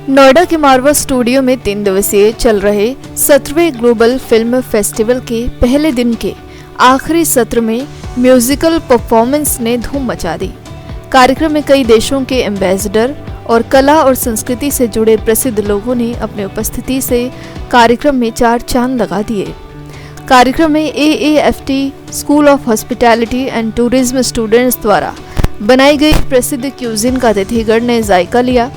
नोएडा के मारवा स्टूडियो में 3 दिवसीय चल रहे 17वें ग्लोबल फिल्म फेस्टिवल के पहले दिन के आखिरी सत्र में म्यूजिकल परफॉर्मेंस ने धूम मचा दी। कार्यक्रम में कई देशों के एम्बेसडर और कला और संस्कृति से जुड़े प्रसिद्ध लोगों ने अपनी उपस्थिति से कार्यक्रम में 4 चांद लगा दिए। कार्यक्रम में AAFT school of hospitality and tourism students द्वारा बनाई गई प्रसिद्ध क्यूजिन का अतिथिगण ने जायका लिया।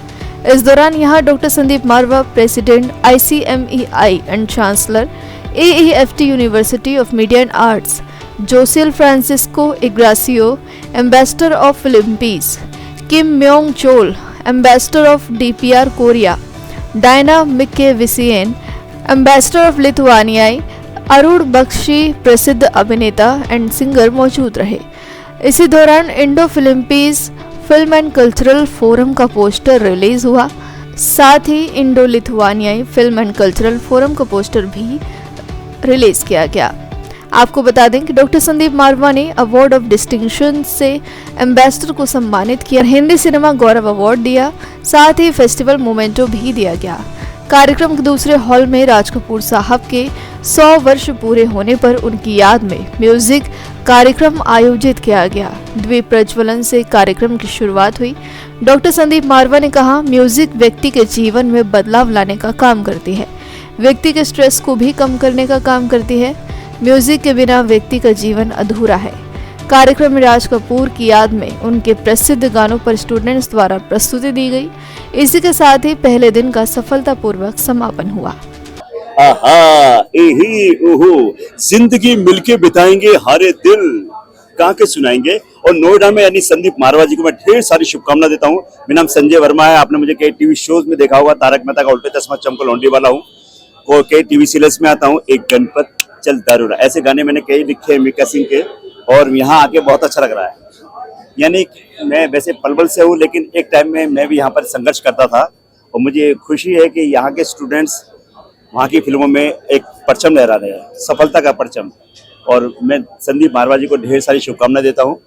इस दौरान यहां doctor Sandeep Marwah, president ICMEI and chancellor AAFT university of media and arts, Josel Francisco Ignacio, ambassador of Philippines, Kim Myong Chol, ambassador of DPR Korea, Diana Mikeviciene, ambassador of लिथुआनियाई, अरुण बख्शी, प्रसिद्ध अभिनेता एंड सिंगर मौजूद रहे। इसी दौरान Indo Philippines film and cultural forum का poster release हुआ। साथ ही इंडो लिथुआनियाई फिल्म एंड कल्चरल फोरम का पोस्टर भी रिलीज किया गया। आपको बता दें कि डॉक्टर संदीप मारवा ने अवार्ड ऑफ डिस्टिंक्शन से एम्बेसडर को सम्मानित किया, हिंदी सिनेमा गौरव अवार्ड दिया, साथ ही फेस्टिवल मोमेंटो भी दिया गया। कार्यक्रम के दूसरे हॉल में राज कपूर साहब के 100 वर्ष पूरे होने पर उनकी याद में म्यूजिक कार्यक्रम आयोजित किया गया। द्वीप प्रज्वलन से कार्यक्रम की शुरुआत हुई। डॉक्टर संदीप मारवा ने कहा, म्यूजिक व्यक्ति के जीवन में बदलाव लाने का काम करती है, व्यक्ति के स्ट्रेस को भी कम करने का काम करती है। म्यूजिक के बिना व्यक्ति का जीवन अधूरा है। कार्यक्रम में राज कपूर की याद में उनके प्रसिद्ध गानों पर स्टूडेंट्स द्वारा प्रस्तुति दी गई। इसी के साथ ही पहले दिन का सफलतापूर्वक समापन हुआ। जिंदगी मिलके बिताएंगे, हारे दिल कहा के सुनाएंगे। और नोएडा में यानी संदीप मारवा जी को मैं ढेर सारी शुभकामना देता हूँ। मेरा नाम संजय वर्मा है। आपने मुझे कई टीवी शोज में देखा होगा, तारक मेहता का उल्टा चश्मा, चमको लौंडी वाला हूँ, और कई टीवी सीरियल्स में आता हूँ। एक गणपत चल दारूरा, ऐसे गाने मैंने कई लिखे हैं मीका सिंह के, और यहाँ आके बहुत अच्छा लग रहा है। यानी मैं वैसे पलवल से हूँ, लेकिन एक टाइम में मैं भी यहाँ पर संघर्ष करता था, और मुझे खुशी है कि यहाँ के स्टूडेंट्स वहाँ की फिल्मों में एक परचम लहरा रहे हैं, सफलता का परचम। और मैं संदीप मारवा जी को ढेर सारी शुभकामनाएं देता हूँ,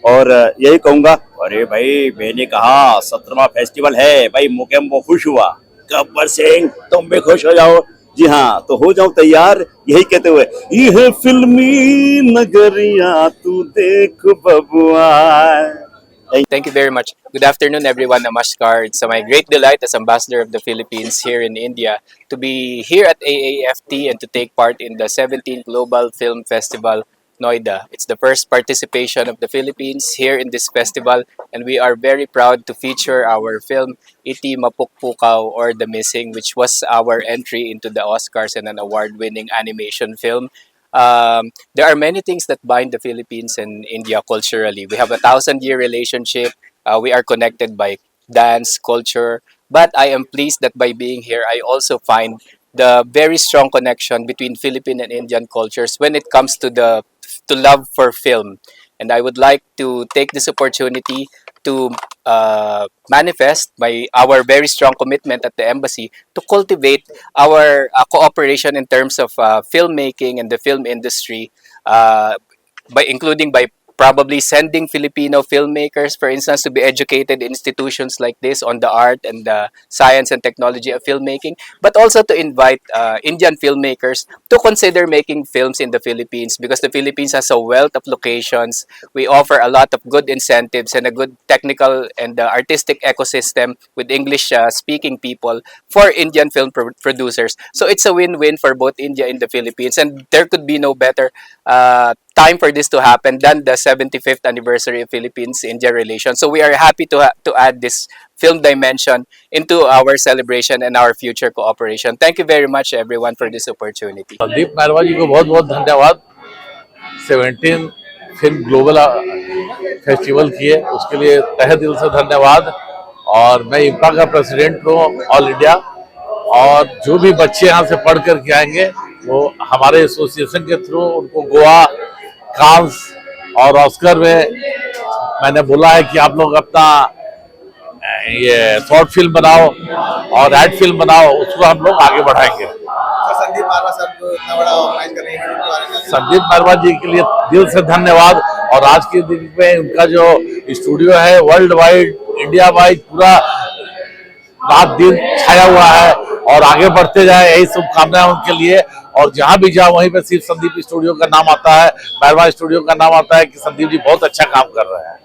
और यही कहूँगा, अरे भाई मैंने कहा 17वां फेस्टिवल है भाई, मुझे वो खुश हुआ। गब्बर सिंह तुम भी खुश हो जाओ। जी हाँ, तो हो जाओ तैयार, यही कहते हुए, यह फिल्मी नगरिया तू देख बबुआ। Thank you very much. Good afternoon, everyone. Namaskar. It's my great delight as Ambassador of the Philippines here in India to be here at AAFT and to take part in the 17th Global Film Festival, Noida. It's the first participation of the Philippines here in this festival, and we are very proud to feature our film, Iti Mapukpukaw or The Missing, which was our entry into the Oscars and an award-winning animation film. There are many things that bind the Philippines and India culturally. We have a 1,000-year relationship. We are connected by dance, culture. But I am pleased that by being here, I also find the very strong connection between Philippine and Indian cultures when it comes to love for film. And I would like to take this opportunity to manifest our very strong commitment at the embassy to cultivate our cooperation in terms of filmmaking and the film industry, including by probably sending Filipino filmmakers, for instance, to be educated in institutions like this on the art and the science and technology of filmmaking, but also to invite Indian filmmakers to consider making films in the Philippines, because the Philippines has a wealth of locations. We offer a lot of good incentives and a good technical and artistic ecosystem with English-speaking people for Indian film producers. So it's a win-win for both India and the Philippines, and there could be no better time for this to happen than the 75th anniversary of Philippines-India relations. So we are happy to add this film dimension into our celebration and our future cooperation. Thank you very much, everyone, for this opportunity. Sandeep मारवा जी को बहुत बहुत धन्यवाद। 17 film global festival किए, उसके लिए तहे दिल से धन्यवाद। और मैं इम्पा का प्रेसिडेंट हूँ ऑल इंडिया, और जो भी बच्चे यहाँ से पढ़ कर के आएंगे वो हमारे एसोसिएशन के थ्रू उनको गोवा, कांस और ऑस्कर में मैंने बोला है कि आप लोग अपना ये शॉर्ट फिल्म बनाओ और एड फिल्म बनाओ, उसको हम लोग आगे बढ़ाएंगे। संदीप मारवा साहब को इतना बड़ा ऑर्गेनाइज कर रहे हैं, संदीप मारवा जी के लिए दिल से धन्यवाद। और आज के दिन में उनका जो स्टूडियो है वर्ल्ड वाइड, इंडिया वाइड पूरा रात दिन छाया हुआ है और आगे बढ़ते जाए, यही शुभकामनाएं उनके लिए। और जहां भी जाओ वहीं पे सिर्फ संदीप स्टूडियो का नाम आता है, मेहरबान स्टूडियो का नाम आता है कि संदीप जी बहुत अच्छा काम कर रहे हैं।